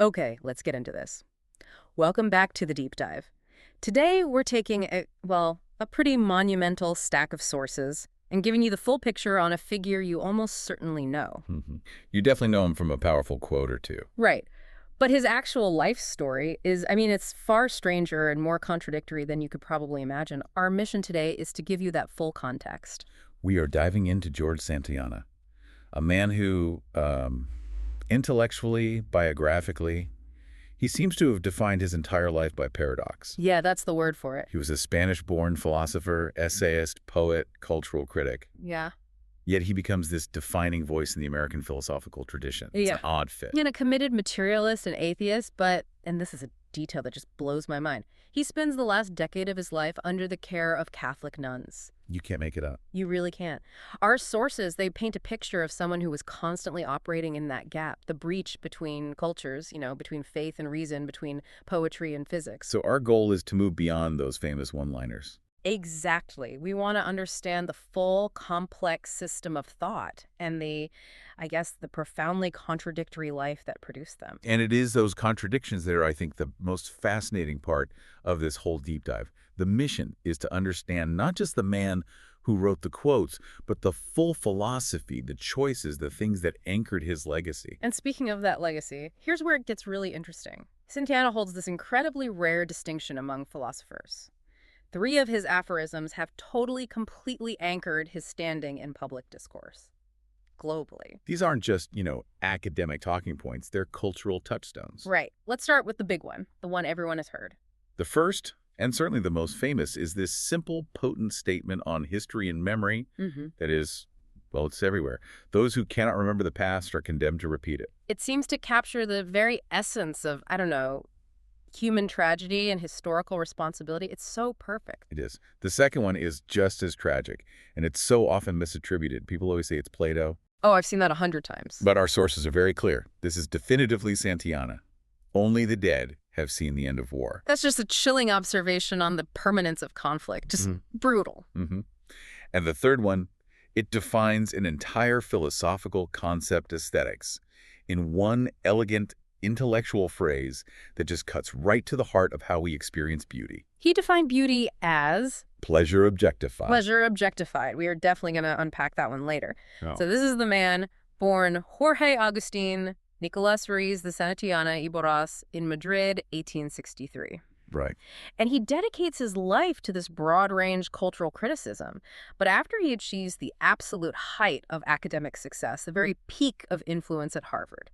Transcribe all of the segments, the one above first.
Okay, let's get into this. Welcome back to the deep dive. Today, we're taking a pretty monumental stack of sources and giving you the full picture on a figure you almost certainly know. You definitely know him from a powerful quote or two. Right. But his actual life story is, I mean, it's far stranger and more contradictory than you could probably imagine. Our mission today is to give you that full context. We are diving into George Santayana, a man who, intellectually, biographically, he seems to have defined his entire life by paradox. Yeah, that's the word for it. He was a Spanish-born philosopher, essayist, poet, cultural critic. Yeah. Yet he becomes this defining voice in the American philosophical tradition. It's Yeah. an odd fit. And a committed materialist and atheist, but, and this is a detail that just blows my mind, he spends the last decade of his life under the care of Catholic nuns. You can't make it up. You really can't. Our sources, they paint a picture of someone who was constantly operating in that gap, the breach between cultures, between faith and reason, between poetry and physics. So our goal is to move beyond those famous one-liners. Exactly. We want to understand the full, complex system of thought and the profoundly contradictory life that produced them. And it is those contradictions that are, I think, the most fascinating part of this whole deep dive. The mission is to understand not just the man who wrote the quotes, but the full philosophy, the choices, the things that anchored his legacy. And speaking of that legacy, here's where it gets really interesting. Santayana holds this incredibly rare distinction among philosophers. 3 of his aphorisms have totally, completely anchored his standing in public discourse, globally. These aren't just, academic talking points. They're cultural touchstones. Right. Let's start with the big one, the one everyone has heard. The first, and certainly the most famous, is this simple, potent statement on history and memory that is, well, it's everywhere. Those who cannot remember the past are condemned to repeat it. It seems to capture the very essence of, human tragedy and historical responsibility. It's so perfect. It is. The second one is just as tragic, and it's so often misattributed. People always say it's Plato. Oh, I've seen that 100 times. But our sources are very clear. This is definitively Santayana. Only the dead have seen the end of war. That's just a chilling observation on the permanence of conflict. Just brutal. And the third one, it defines an entire philosophical concept, aesthetics, in one elegant, intellectual phrase that just cuts right to the heart of how we experience beauty. He defined beauty as Pleasure objectified. pleasure objectified. We are definitely going to unpack that one later. Oh. So this is the man born Jorge Agustin Nicolas Ruiz de Santayana y Borras in Madrid, 1863. Right. And he dedicates his life to this broad-range cultural criticism. But after he achieves the absolute height of academic success, the very peak of influence at Harvard,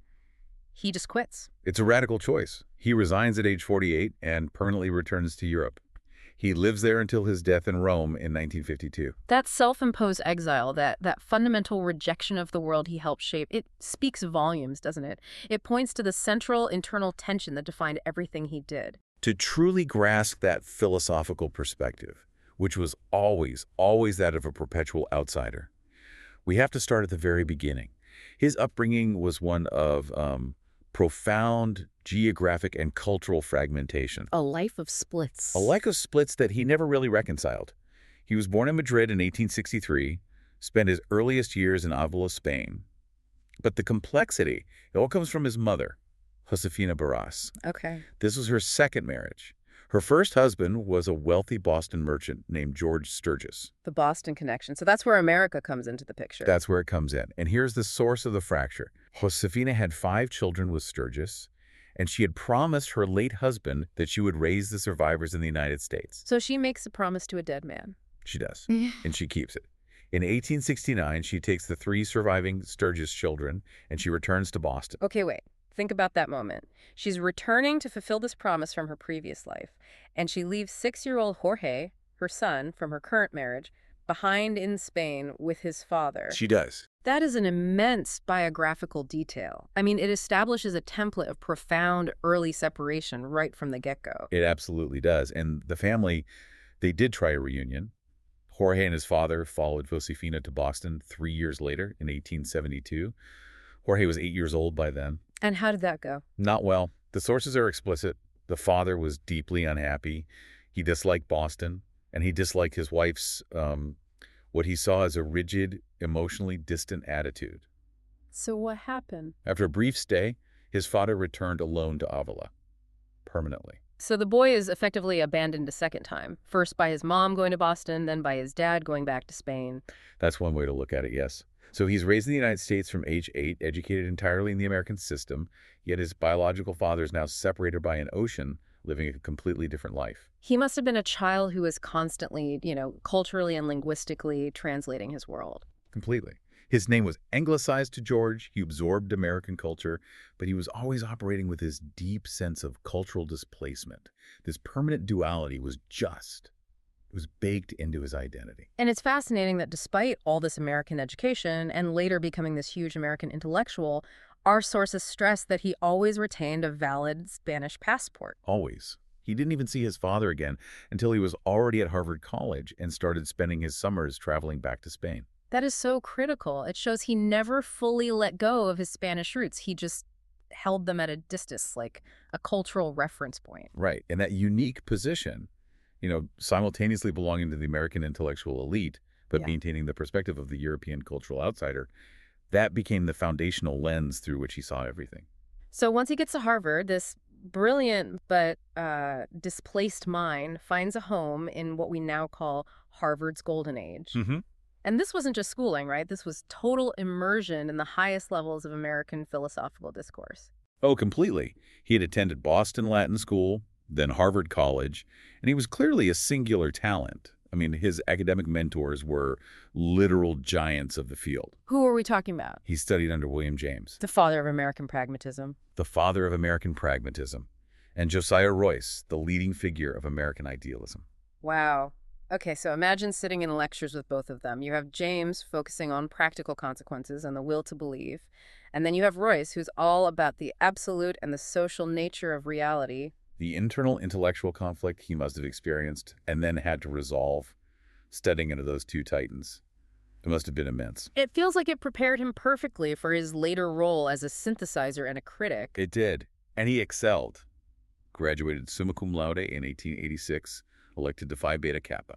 he just quits. It's a radical choice. He resigns at age 48 and permanently returns to Europe. He lives there until his death in Rome in 1952. That self-imposed exile, that fundamental rejection of the world he helped shape, it speaks volumes, doesn't it? It points to the central internal tension that defined everything he did. To truly grasp that philosophical perspective, which was always that of a perpetual outsider, we have to start at the very beginning. His upbringing was one of profound geographic and cultural fragmentation. A life of splits. A life of splits that he never really reconciled. He was born in Madrid in 1863, spent his earliest years in Avila, Spain. But the complexity, it all comes from his mother, Josefina Borras. Okay. This was her second marriage. Her first husband was a wealthy Boston merchant named George Sturgis. The Boston connection. So that's where America comes into the picture. That's where it comes in. And here's the source of the fracture. Josefina had 5 children with Sturgis, and she had promised her late husband that she would raise the survivors in the United States. So she makes a promise to a dead man. She does, and she keeps it. In 1869, she takes the 3 surviving Sturgis children, and she returns to Boston. Okay, wait. Think about that moment. She's returning to fulfill this promise from her previous life, and she leaves 6-year-old Jorge, her son, from her current marriage, behind in Spain with his father. She does. That is an immense biographical detail. I mean, it establishes a template of profound early separation right from the get-go. It absolutely does. And the family, they did try a reunion. Jorge and his father followed Josefina to Boston 3 years later in 1872. Jorge was 8 years old by then. And how did that go? Not well. The sources are explicit. The father was deeply unhappy. He disliked Boston, and he disliked his wife's, what he saw as a rigid, emotionally distant attitude. So what happened? After a brief stay, His father returned alone to Avila, permanently. So the boy is effectively abandoned a second time, first by his mom going to Boston, then by his dad going back to Spain. That's one way to look at it, yes. So he's raised in the United States from age 8, educated entirely in the American system, yet his biological father is now separated by an ocean, living a completely different life. He must have been a child who was constantly, culturally and linguistically translating his world. Completely. His name was anglicized to George, he absorbed American culture, but he was always operating with this deep sense of cultural displacement. This permanent duality it was baked into his identity. And it's fascinating that despite all this American education and later becoming this huge American intellectual, our sources stress that he always retained a valid Spanish passport. Always. He didn't even see his father again until he was already at Harvard College and started spending his summers traveling back to Spain. That is so critical. It shows he never fully let go of his Spanish roots. He just held them at a distance, like a cultural reference point. Right. And that unique position, simultaneously belonging to the American intellectual elite, but Yeah. maintaining the perspective of the European cultural outsider, that became the foundational lens through which he saw everything. So once he gets to Harvard, this brilliant but displaced mind finds a home in what we now call Harvard's golden age. Mm-hmm. And this wasn't just schooling, right? This was total immersion in the highest levels of American philosophical discourse. Oh, completely. He had attended Boston Latin School, then Harvard College, and he was clearly a singular talent. I mean, his academic mentors were literal giants of the field. Who are we talking about? He studied under William James, The father of American pragmatism. the father of American pragmatism, and Josiah Royce, the leading figure of American idealism. Wow. Okay, so imagine sitting in lectures with both of them. You have James focusing on practical consequences and the will to believe. And then you have Royce, who's all about the absolute and the social nature of reality. The internal intellectual conflict he must have experienced and then had to resolve, studying under those two titans. It must have been immense. It feels like it prepared him perfectly for his later role as a synthesizer and a critic. It did, and he excelled. Graduated summa cum laude in 1886, elected to Phi Beta Kappa.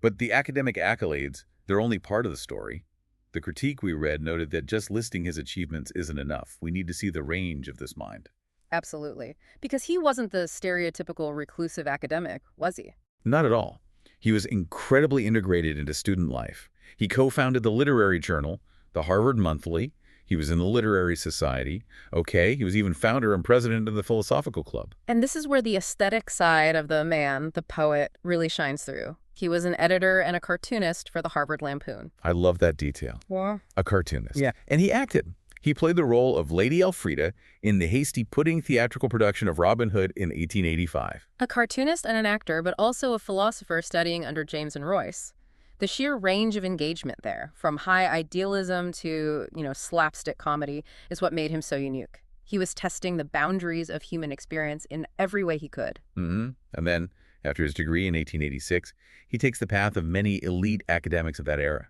But the academic accolades, they're only part of the story. The critique we read noted that just listing his achievements isn't enough. We need to see the range of this mind. Absolutely. Because he wasn't the stereotypical reclusive academic, was he? Not at all. He was incredibly integrated into student life. He co-founded the literary journal, the Harvard Monthly. He was in the Literary Society. Okay, he was even founder and president of the Philosophical Club. And this is where the aesthetic side of the man, the poet, really shines through. He was an editor and a cartoonist for the Harvard Lampoon. I love that detail. Well, A cartoonist. Yeah. And he acted. He played the role of Lady Elfrida in the hasty pudding theatrical production of Robin Hood in 1885. a cartoonist and an actor, but also a philosopher studying under James and Royce. The sheer range of engagement there, from high idealism to, slapstick comedy, is what made him so unique. He was testing the boundaries of human experience in every way he could. And then, after his degree in 1886, he takes the path of many elite academics of that era.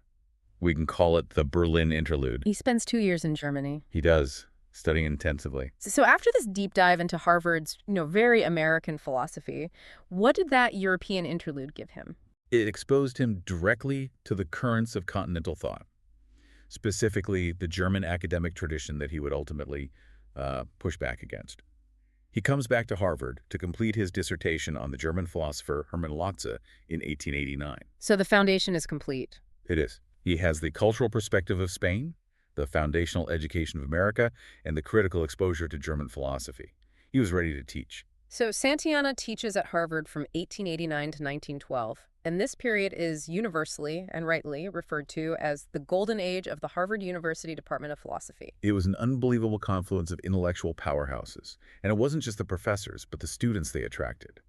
We can call it the Berlin Interlude. He spends 2 years in Germany. He does, studying intensively. So after this deep dive into Harvard's, very American philosophy, what did that European interlude give him? It exposed him directly to the currents of continental thought, specifically the German academic tradition that he would ultimately push back against. He comes back to Harvard to complete his dissertation on the German philosopher Hermann Lotze in 1889. So the foundation is complete. It is. He has the cultural perspective of Spain, the foundational education of America, and the critical exposure to German philosophy. He was ready to teach. So Santayana teaches at Harvard from 1889 to 1912, and this period is universally and rightly referred to as the golden age of the Harvard University Department of Philosophy. It was an unbelievable confluence of intellectual powerhouses, and it wasn't just the professors, but the students they attracted.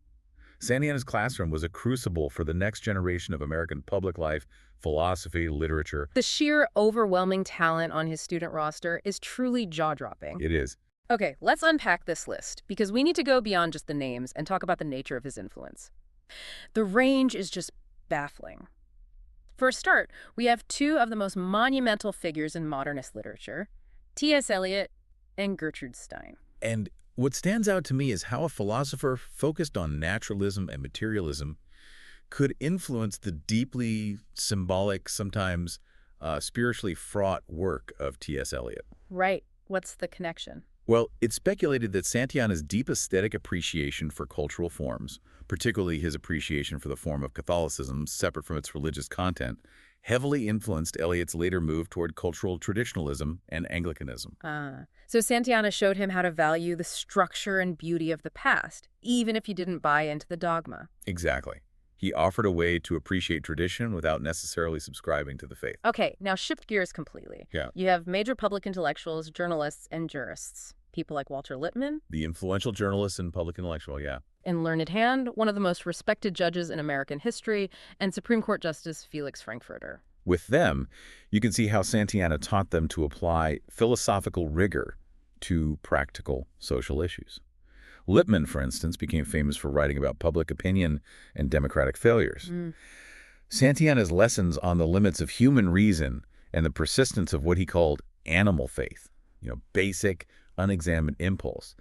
Santayana's classroom was a crucible for the next generation of American public life, philosophy, literature. The sheer overwhelming talent on his student roster is truly jaw-dropping. It is. Okay, let's unpack this list, because we need to go beyond just the names and talk about the nature of his influence. The range is just baffling. For a start, we have two of the most monumental figures in modernist literature, T.S. Eliot and Gertrude Stein. And what stands out to me is how a philosopher focused on naturalism and materialism could influence the deeply symbolic, sometimes spiritually fraught work of T.S. Eliot. Right. What's the connection? Well, it's speculated that Santayana's deep aesthetic appreciation for cultural forms, particularly his appreciation for the form of Catholicism separate from its religious content, heavily influenced Eliot's later move toward cultural traditionalism and Anglicanism. So Santayana showed him how to value the structure and beauty of the past, even if you didn't buy into the dogma. Exactly. He offered a way to appreciate tradition without necessarily subscribing to the faith. Okay, now shift gears completely. Yeah. You have major public intellectuals, journalists, and jurists. People like Walter Lippmann, The influential journalist and public intellectual, yeah. and learned hand, one of the most respected judges in American history, and Supreme Court Justice Felix Frankfurter. With them, you can see how Santayana taught them to apply philosophical rigor to practical social issues. Lippmann, for instance, became famous for writing about public opinion and democratic failures. Santayana's lessons on the limits of human reason and the persistence of what he called animal faith, basic, unexamined impulse,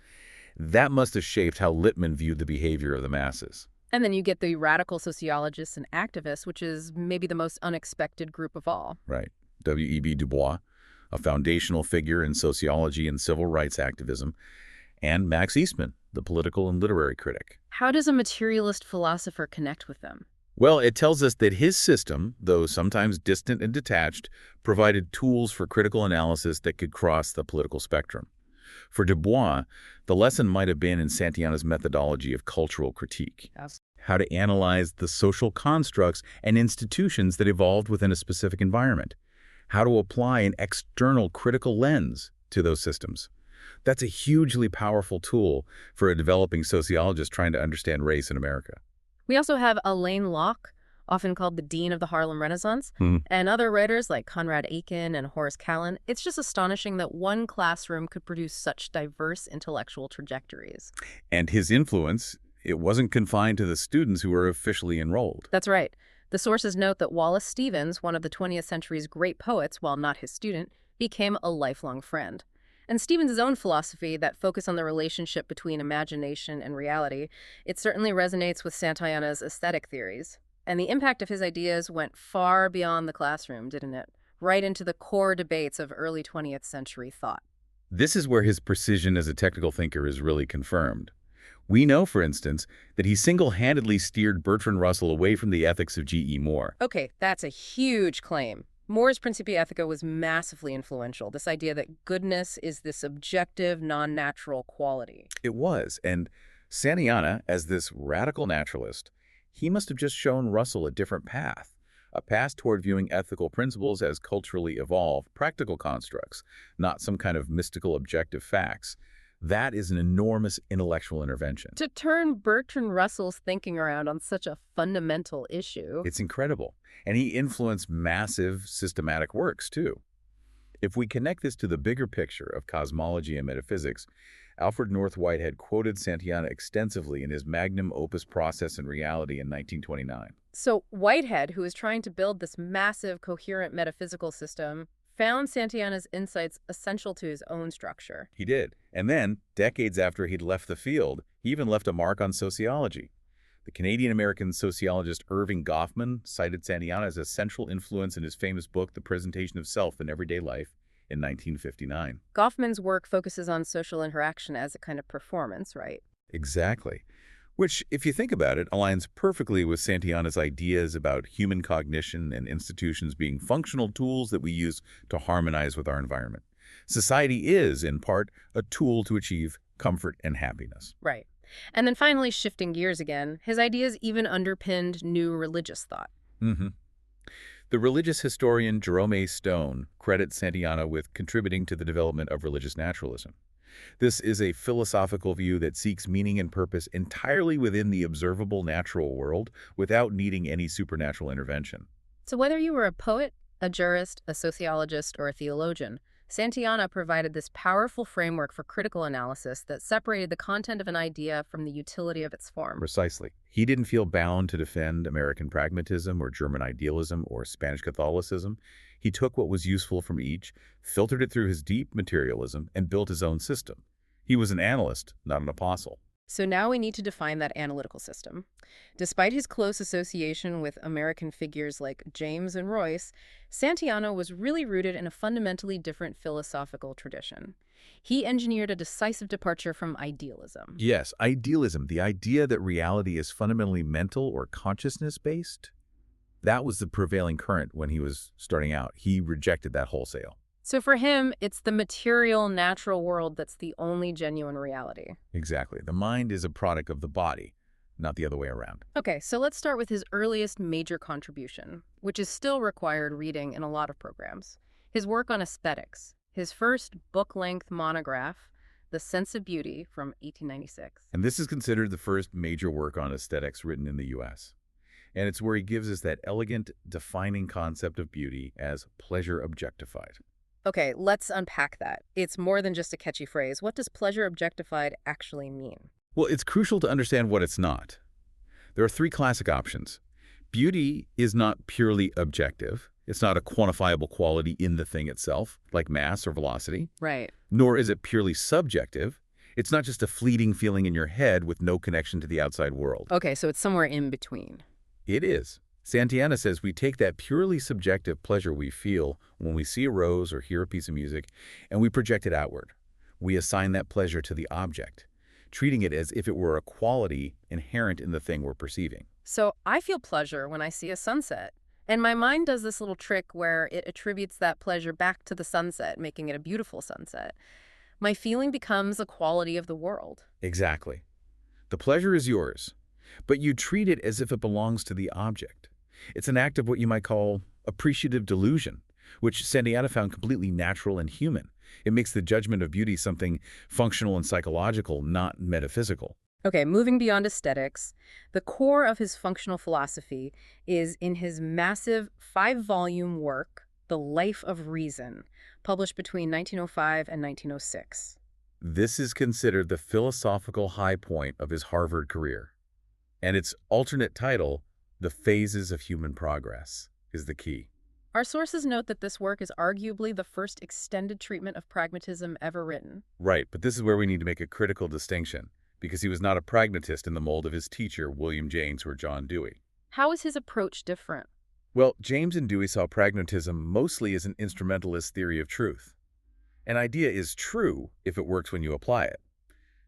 that must have shaped how Lippmann viewed the behavior of the masses. And then you get the radical sociologists and activists, which is maybe the most unexpected group of all. Right. W.E.B. Du Bois, a foundational figure in sociology and civil rights activism, and Max Eastman, the political and literary critic. How does a materialist philosopher connect with them? Well, it tells us that his system, though sometimes distant and detached, provided tools for critical analysis that could cross the political spectrum. For Du Bois, the lesson might have been in Santayana's methodology of cultural critique, Yes. how to analyze the social constructs and institutions that evolved within a specific environment, how to apply an external critical lens to those systems. That's a hugely powerful tool for a developing sociologist trying to understand race in America. We also have Alain Locke, often called the Dean of the Harlem Renaissance, Hmm. and other writers like Conrad Aiken and Horace Callan. It's just astonishing that one classroom could produce such diverse intellectual trajectories. And his influence, it wasn't confined to the students who were officially enrolled. That's right. The sources note that Wallace Stevens, one of the 20th century's great poets, while not his student, became a lifelong friend. And Stevens' own philosophy, that focus on the relationship between imagination and reality, it certainly resonates with Santayana's aesthetic theories. And the impact of his ideas went far beyond the classroom, didn't it? Right into the core debates of early 20th century thought. This is where his precision as a technical thinker is really confirmed. We know, for instance, that he single-handedly steered Bertrand Russell away from the ethics of G.E. Moore. Okay, that's a huge claim. Moore's Principia Ethica was massively influential, this idea that goodness is this objective, non-natural quality. It was, and Santayana, as this radical naturalist, he must have just shown Russell a different path, a path toward viewing ethical principles as culturally evolved, practical constructs, not some kind of mystical objective facts. That is an enormous intellectual intervention. To turn Bertrand Russell's thinking around on such a fundamental issue. It's incredible. And he influenced massive systematic works, too. If we connect this to the bigger picture of cosmology and metaphysics, Alfred North Whitehead quoted Santayana extensively in his magnum opus Process and Reality in 1929. So Whitehead, who is trying to build this massive, coherent metaphysical system, found Santayana's insights essential to his own structure. He did. And then, decades after he'd left the field, he even left a mark on sociology. The Canadian-American sociologist Irving Goffman cited Santayana as a central influence in his famous book, The Presentation of Self in Everyday Life, in 1959. Goffman's work focuses on social interaction as a kind of performance, right? Exactly. Which, if you think about it, aligns perfectly with Santayana's ideas about human cognition and institutions being functional tools that we use to harmonize with our environment. Society is, in part, a tool to achieve comfort and happiness. Right. And then finally, shifting gears again, his ideas even underpinned new religious thought. The religious historian Jerome A. Stone credits Santayana with contributing to the development of religious naturalism. This is a philosophical view that seeks meaning and purpose entirely within the observable natural world without needing any supernatural intervention. So whether you were a poet, a jurist, a sociologist, or a theologian, Santayana provided this powerful framework for critical analysis that separated the content of an idea from the utility of its form. Precisely. He didn't feel bound to defend American pragmatism or German idealism or Spanish Catholicism. He took what was useful from each, filtered it through his deep materialism, and built his own system. He was an analyst, not an apostle. So now we need to define that analytical system. Despite his close association with American figures like James and Royce, Santayana was really rooted in a fundamentally different philosophical tradition. He engineered a decisive departure from idealism. Yes, idealism, the idea that reality is fundamentally mental or consciousness-based, that was the prevailing current when he was starting out. He rejected that wholesale. So for him, it's the material, natural world that's the only genuine reality. Exactly. The mind is a product of the body, not the other way around. Okay, so let's start with his earliest major contribution, which is still required reading in a lot of programs. His work on aesthetics. His first book-length monograph, The Sense of Beauty, from 1896. And this is considered the first major work on aesthetics written in the U.S. And it's where he gives us that elegant, defining concept of beauty as pleasure objectified. Okay, let's unpack that. It's more than just a catchy phrase. What does pleasure objectified actually mean? Well, it's crucial to understand what it's not. There are three classic options. Beauty is not purely objective. It's not a quantifiable quality in the thing itself, like mass or velocity. Right. Nor is it purely subjective. It's not just a fleeting feeling in your head with no connection to the outside world. Okay, so it's somewhere in between. It is. Santayana says we take that purely subjective pleasure we feel when we see a rose or hear a piece of music, and we project it outward. We assign that pleasure to the object, treating it as if it were a quality inherent in the thing we're perceiving. So I feel pleasure when I see a sunset. And my mind does this little trick where it attributes that pleasure back to the sunset, making it a beautiful sunset. My feeling becomes a quality of the world. Exactly. The pleasure is yours, but you treat it as if it belongs to the object. It's an act of what you might call appreciative delusion, which Santayana found completely natural and human. It makes the judgment of beauty something functional and psychological, not metaphysical. Okay, moving beyond aesthetics, the core of his functional philosophy is in his massive 5-volume work, The Life of Reason, published between 1905 and 1906. This is considered the philosophical high point of his Harvard career. And its alternate title, The Phases of Human Progress, is the key. Our sources note that this work is arguably the first extended treatment of pragmatism ever written. Right, but this is where we need to make a critical distinction, because he was not a pragmatist in the mold of his teacher, William James or John Dewey. How is his approach different? Well, James and Dewey saw pragmatism mostly as an instrumentalist theory of truth. An idea is true if it works when you apply it.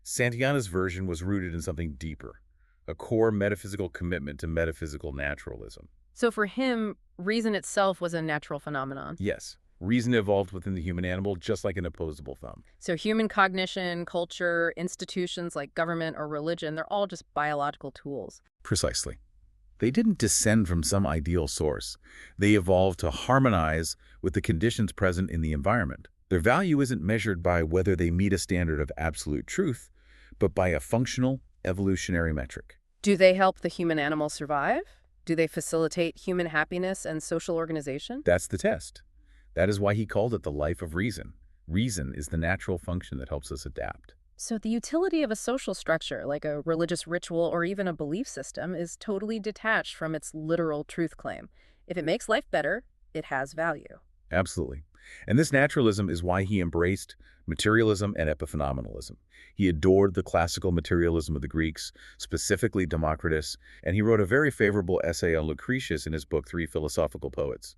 Santayana's version was rooted in something deeper, a core metaphysical commitment to metaphysical naturalism. So for him, reason itself was a natural phenomenon. Yes, reason evolved within the human animal just like an opposable thumb. So human cognition, culture, institutions like government or religion, they're all just biological tools. Precisely. They didn't descend from some ideal source. They evolved to harmonize with the conditions present in the environment. Their value isn't measured by whether they meet a standard of absolute truth, but by a functional, evolutionary metric. Do they help the human animal survive? Do they facilitate human happiness and social organization? That's the test. That is why he called it the life of reason. Reason is the natural function that helps us adapt. So the utility of a social structure, like a religious ritual or even a belief system, is totally detached from its literal truth claim. If it makes life better, it has value. Absolutely. And this naturalism is why he embraced materialism and epiphenomenalism. He adored the classical materialism of the Greeks, specifically Democritus, and he wrote a very favorable essay on Lucretius in his book, Three Philosophical Poets.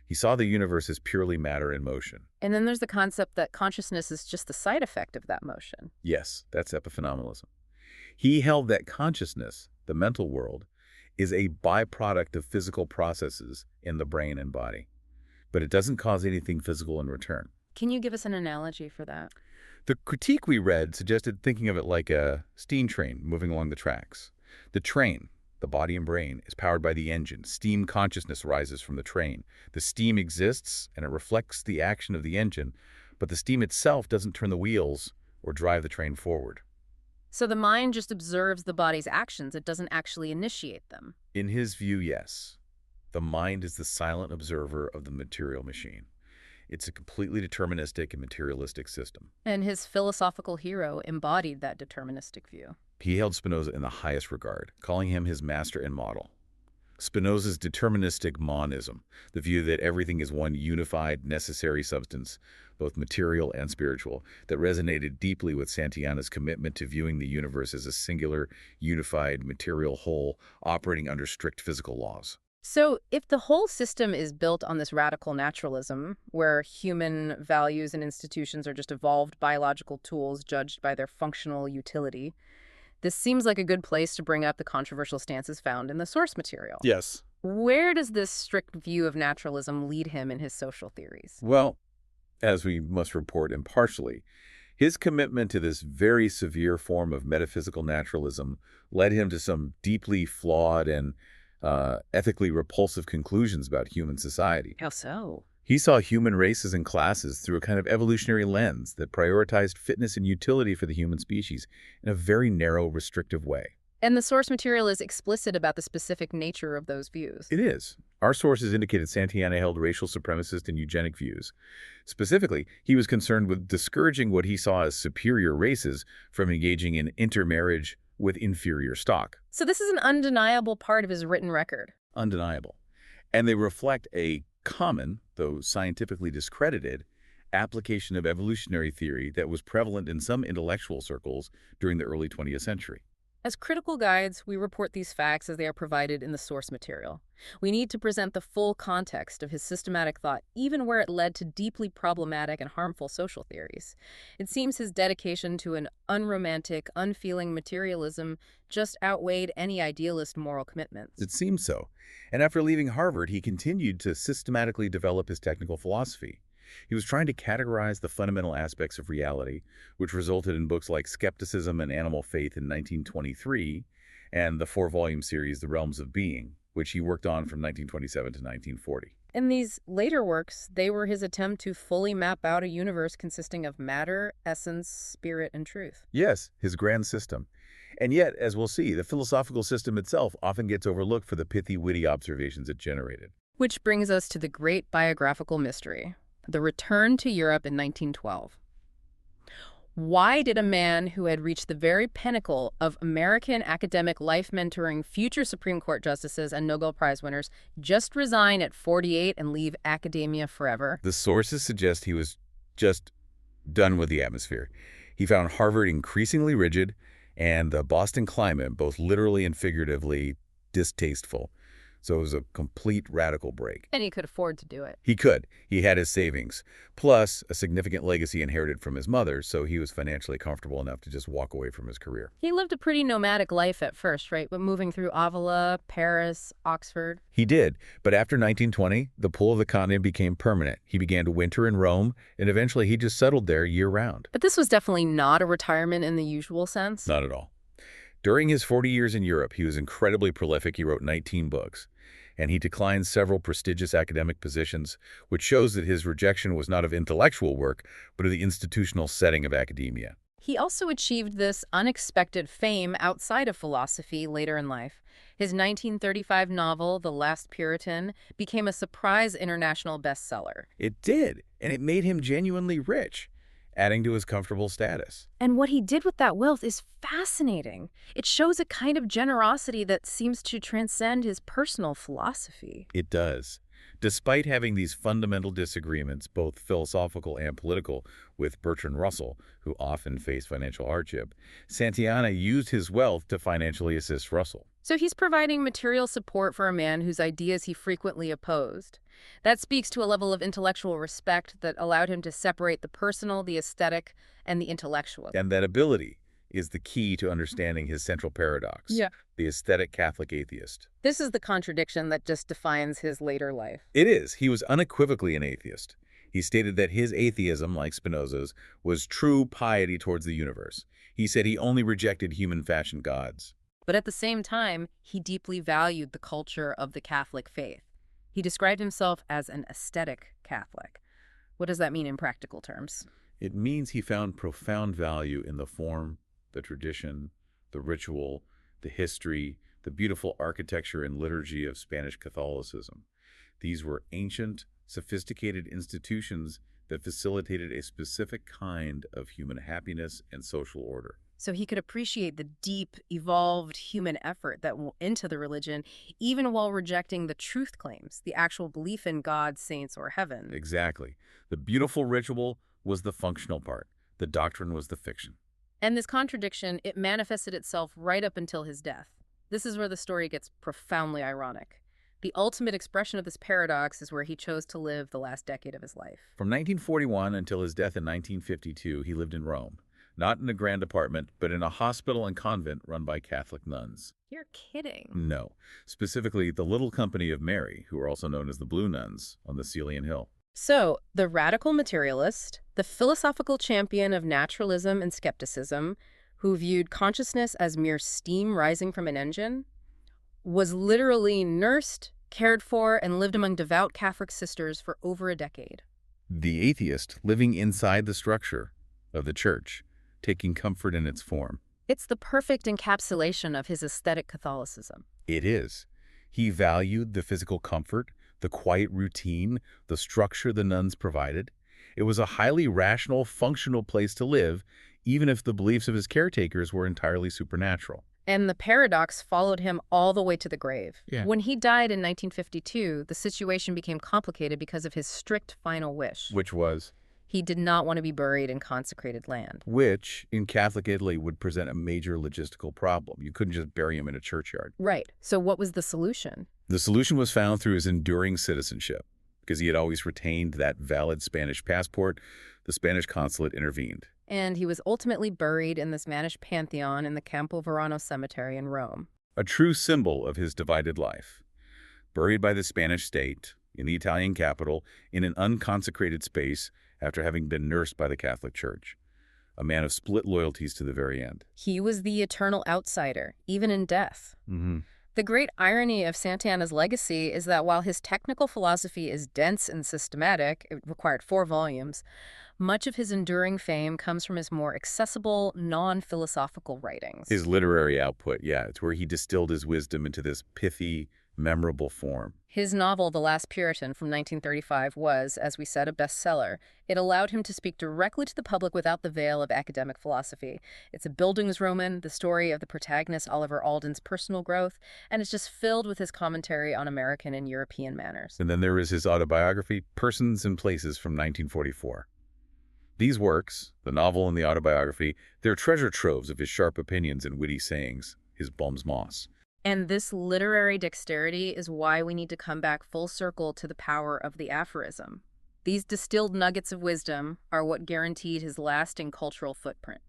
He saw the universe as purely matter in motion. And then there's the concept that consciousness is just the side effect of that motion. Yes, that's epiphenomenalism. He held that consciousness, the mental world, is a byproduct of physical processes in the brain and body. But it doesn't cause anything physical in return. Can you give us an analogy for that? The critique we read suggested thinking of it like a steam train moving along the tracks. The train, the body and brain, is powered by the engine. Steam consciousness rises from the train. The steam exists and it reflects the action of the engine, but the steam itself doesn't turn the wheels or drive the train forward. So the mind just observes the body's actions. It doesn't actually initiate them. In his view, yes. The mind is the silent observer of the material machine. It's a completely deterministic and materialistic system. And his philosophical hero embodied that deterministic view. He held Spinoza in the highest regard, calling him his master and model. Spinoza's deterministic monism, the view that everything is one unified, necessary substance, both material and spiritual, that resonated deeply with Santayana's commitment to viewing the universe as a singular, unified, material whole operating under strict physical laws. So, if the whole system is built on this radical naturalism, where human values and institutions are just evolved biological tools judged by their functional utility, this seems like a good place to bring up the controversial stances found in the source material. Yes. Where does this strict view of naturalism lead him in his social theories? Well, as we must report impartially, his commitment to this very severe form of metaphysical naturalism led him to some deeply flawed and ethically repulsive conclusions about human society. How so? He saw human races and classes through a kind of evolutionary lens that prioritized fitness and utility for the human species in a very narrow, restrictive way. And the source material is explicit about the specific nature of those views. It is. Our sources indicated Santayana held racial supremacist and eugenic views. Specifically, he was concerned with discouraging what he saw as superior races from engaging in intermarriage with inferior stock. So, this is an undeniable part of his written record. Undeniable. And they reflect a common, though scientifically discredited, application of evolutionary theory that was prevalent in some intellectual circles during the early 20th century. As critical guides, we report these facts as they are provided in the source material. We need to present the full context of his systematic thought, even where it led to deeply problematic and harmful social theories. It seems his dedication to an unromantic, unfeeling materialism just outweighed any idealist moral commitments. It seems so. And after leaving Harvard, he continued to systematically develop his technical philosophy. He was trying to categorize the fundamental aspects of reality, which resulted in books like Skepticism and Animal Faith in 1923 and the four-volume series The Realms of Being, which he worked on from 1927 to 1940. In these later works, they were his attempt to fully map out a universe consisting of matter, essence, spirit, and truth. Yes, his grand system. And yet, as we'll see, the philosophical system itself often gets overlooked for the pithy, witty observations it generated. Which brings us to the great biographical mystery, the return to Europe in 1912. Why did a man who had reached the very pinnacle of American academic life mentoring future Supreme Court justices and Nobel Prize winners just resign at 48 and leave academia forever? The sources suggest he was just done with the atmosphere. He found Harvard increasingly rigid and the Boston climate, both literally and figuratively, distasteful. So it was a complete radical break. And he could afford to do it. He could. He had his savings, plus a significant legacy inherited from his mother, so he was financially comfortable enough to just walk away from his career. He lived a pretty nomadic life at first, right? But moving through Avila, Paris, Oxford. He did, but after 1920, the pull of the continent became permanent. He began to winter in Rome, and eventually he just settled there year-round. But this was definitely not a retirement in the usual sense. Not at all. During his 40 years in Europe, he was incredibly prolific. He wrote 19 books. And he declined several prestigious academic positions, which shows that his rejection was not of intellectual work, but of the institutional setting of academia. He also achieved this unexpected fame outside of philosophy later in life. His 1935 novel, The Last Puritan, became a surprise international bestseller. It did, and it made him genuinely rich, adding to his comfortable status. And what he did with that wealth is fascinating. It shows a kind of generosity that seems to transcend his personal philosophy. It does. Despite having these fundamental disagreements, both philosophical and political, with Bertrand Russell, who often faced financial hardship, Santayana used his wealth to financially assist Russell. So he's providing material support for a man whose ideas he frequently opposed. That speaks to a level of intellectual respect that allowed him to separate the personal, the aesthetic, and the intellectual. And that ability is the key to understanding his central paradox, the aesthetic Catholic atheist. This is the contradiction that just defines his later life. It is. He was unequivocally an atheist. He stated that his atheism, like Spinoza's, was true piety towards the universe. He said he only rejected human-fashioned gods. But at the same time, he deeply valued the culture of the Catholic faith. He described himself as an aesthetic Catholic. What does that mean in practical terms? It means he found profound value in the form, the tradition, the ritual, the history, the beautiful architecture and liturgy of Spanish Catholicism. These were ancient, sophisticated institutions that facilitated a specific kind of human happiness and social order. So he could appreciate the deep, evolved human effort that went into the religion, even while rejecting the truth claims, the actual belief in God, saints, or heaven. Exactly. The beautiful ritual was the functional part. The doctrine was the fiction. And this contradiction, it manifested itself right up until his death. This is where the story gets profoundly ironic. The ultimate expression of this paradox is where he chose to live the last decade of his life. From 1941 until his death in 1952, he lived in Rome, not in a grand apartment, but in a hospital and convent run by Catholic nuns. You're kidding. No, specifically the Little Company of Mary, who are also known as the Blue Nuns, on the Celian Hill. So, the radical materialist, the philosophical champion of naturalism and skepticism, who viewed consciousness as mere steam rising from an engine, was literally nursed, cared for, and lived among devout Catholic sisters for over a decade. The atheist living inside the structure of the church, taking comfort in its form. It's the perfect encapsulation of his aesthetic Catholicism. It is. He valued the physical comfort, the quiet routine, the structure the nuns provided. It was a highly rational, functional place to live, even if the beliefs of his caretakers were entirely supernatural. And the paradox followed him all the way to the grave. Yeah. When he died in 1952, the situation became complicated because of his strict final wish. Which was? He did not want to be buried in consecrated land. Which, in Catholic Italy, would present a major logistical problem. You couldn't just bury him in a churchyard. Right. So what was the solution? The solution was found through his enduring citizenship. Because he had always retained that valid Spanish passport, the Spanish consulate intervened. And he was ultimately buried in the Spanish Pantheon in the Campo Verano Cemetery in Rome. A true symbol of his divided life. Buried by the Spanish state, in the Italian capital, in an unconsecrated space, after having been nursed by the Catholic Church. A man of split loyalties to the very end. He was the eternal outsider, even in death. Mm-hmm. The great irony of Santayana's legacy is that while his technical philosophy is dense and systematic, it required 4 volumes, much of his enduring fame comes from his more accessible, non-philosophical writings. His literary output, yeah. It's where he distilled his wisdom into this pithy, memorable form. His novel, The Last Puritan, from 1935 was, as we said, a bestseller. It allowed him to speak directly to the public without the veil of academic philosophy. It's a Bildungsroman, the story of the protagonist Oliver Alden's personal growth, and it's just filled with his commentary on American and European manners. And then there is his autobiography, Persons and Places, from 1944. These works, the novel and the autobiography, they're treasure troves of his sharp opinions and witty sayings, his bums moss. And this literary dexterity is why we need to come back full circle to the power of the aphorism. These distilled nuggets of wisdom are what guaranteed his lasting cultural footprint.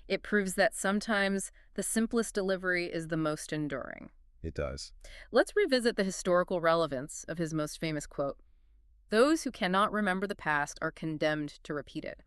It proves that sometimes the simplest delivery is the most enduring. It does. Let's revisit the historical relevance of his most famous quote. Those who cannot remember the past are condemned to repeat it.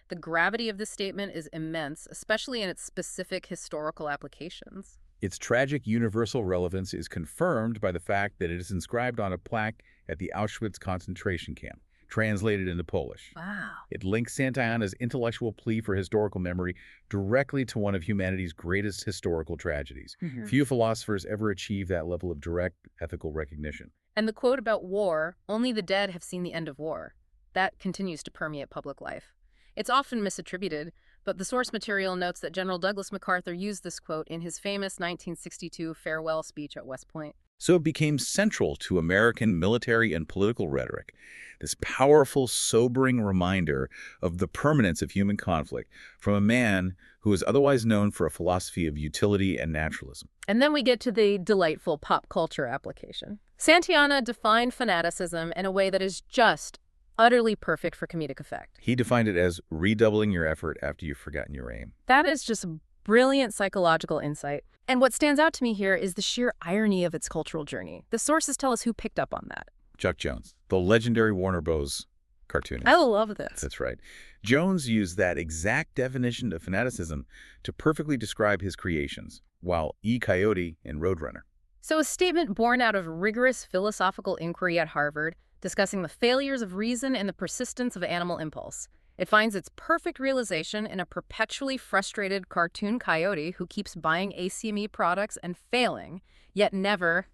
The gravity of this statement is immense, especially in its specific historical applications. Its tragic universal relevance is confirmed by the fact that it is inscribed on a plaque at the Auschwitz concentration camp, translated into Polish. Wow. It links Santayana's intellectual plea for historical memory directly to one of humanity's greatest historical tragedies. Mm-hmm. Few philosophers ever achieve that level of direct ethical recognition. And the quote about war, only the dead have seen the end of war, that continues to permeate public life. It's often misattributed, but the source material notes that General Douglas MacArthur used this quote in his famous 1962 farewell speech at West Point. So it became central to American military and political rhetoric, this powerful, sobering reminder of the permanence of human conflict from a man who is otherwise known for a philosophy of utility and naturalism. And then we get to the delightful pop culture application. Santayana defined fanaticism in a way that is just utterly perfect for comedic effect. He defined it as redoubling your effort after you've forgotten your aim. That is just brilliant psychological insight. And what stands out to me here is the sheer irony of its cultural journey. The sources tell us who picked up on that. Chuck Jones, the legendary Warner Bros. Cartoonist. I love this. That's right. Jones used that exact definition of fanaticism to perfectly describe his creations, while E. Coyote and Roadrunner. So a statement born out of rigorous philosophical inquiry at Harvard, discussing the failures of reason and the persistence of animal impulse. It finds its perfect realization in a perpetually frustrated cartoon coyote who keeps buying ACME products and failing, yet never.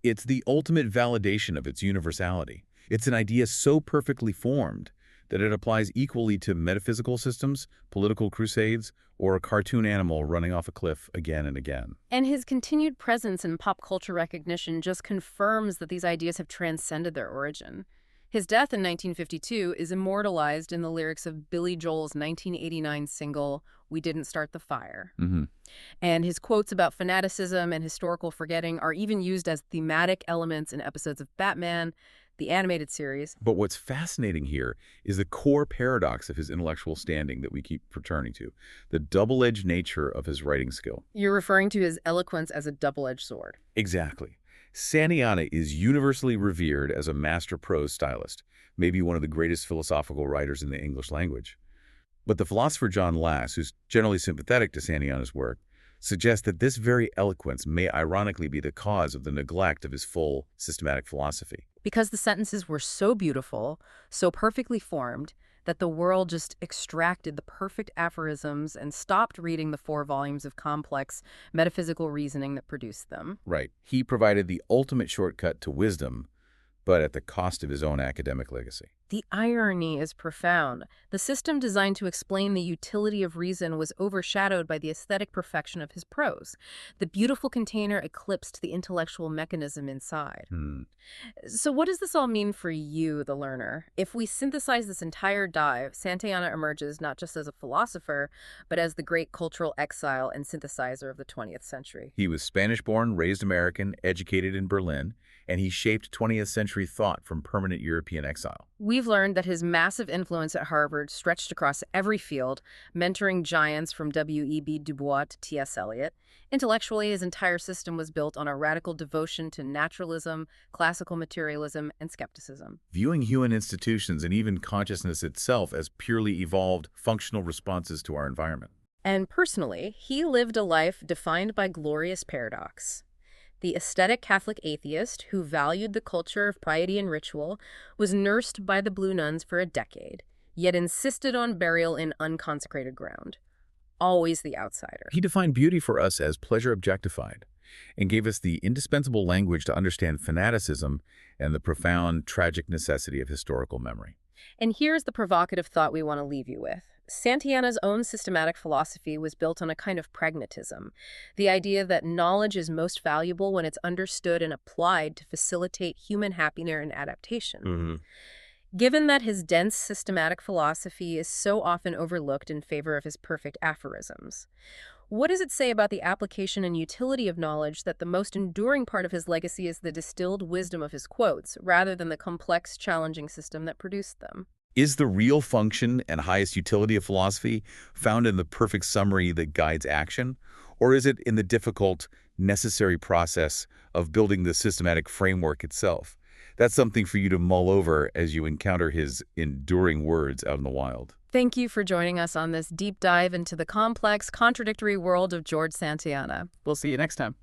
It's the ultimate validation of its universality. It's an idea so perfectly formed that it applies equally to metaphysical systems, political crusades, or a cartoon animal running off a cliff again and again. And his continued presence in pop culture recognition just confirms that these ideas have transcended their origin. His death in 1952 is immortalized in the lyrics of Billy Joel's 1989 single, We Didn't Start the Fire. Hmm. And his quotes about fanaticism and historical forgetting are even used as thematic elements in episodes of Batman, the animated series. But what's fascinating here is the core paradox of his intellectual standing that we keep returning to, the double-edged nature of his writing skill. You're referring to his eloquence as a double-edged sword. Exactly. Santayana is universally revered as a master prose stylist, maybe one of the greatest philosophical writers in the English language. But the philosopher John Lass, who's generally sympathetic to Santayana's work, suggests that this very eloquence may ironically be the cause of the neglect of his full systematic philosophy. Because the sentences were so beautiful, so perfectly formed, that the world just extracted the perfect aphorisms and stopped reading the 4 volumes of complex metaphysical reasoning that produced them. Right. He provided the ultimate shortcut to wisdom, but at the cost of his own academic legacy. The irony is profound. The system designed to explain the utility of reason was overshadowed by the aesthetic perfection of his prose. The beautiful container eclipsed the intellectual mechanism inside. So what does this all mean for you, the learner? If we synthesize this entire dive, Santayana emerges not just as a philosopher, but as the great cultural exile and synthesizer of the 20th century. He was Spanish-born, raised American, educated in Berlin, and he shaped 20th century thought from permanent European exile. We've learned that his massive influence at Harvard stretched across every field, mentoring giants from W.E.B. Du Bois to T.S. Eliot. Intellectually, his entire system was built on a radical devotion to naturalism, classical materialism, and skepticism. Viewing human institutions and even consciousness itself as purely evolved, functional responses to our environment. And personally, he lived a life defined by glorious paradox. The aesthetic Catholic atheist, who valued the culture of piety and ritual, was nursed by the Blue Nuns for a decade, yet insisted on burial in unconsecrated ground. Always the outsider. He defined beauty for us as pleasure objectified, and gave us the indispensable language to understand fanaticism and the profound, tragic necessity of historical memory. And here's the provocative thought we want to leave you with. Santayana's own systematic philosophy was built on a kind of pragmatism, the idea that knowledge is most valuable when it's understood and applied to facilitate human happiness and adaptation. Given that his dense systematic philosophy is so often overlooked in favor of his perfect aphorisms, what does it say about the application and utility of knowledge that the most enduring part of his legacy is the distilled wisdom of his quotes, rather than the complex, challenging system that produced them? Is the real function and highest utility of philosophy found in the perfect summary that guides action, or is it in the difficult, necessary process of building the systematic framework itself? That's something for you to mull over as you encounter his enduring words out in the wild. Thank you for joining us on this deep dive into the complex, contradictory world of George Santayana. We'll see you next time.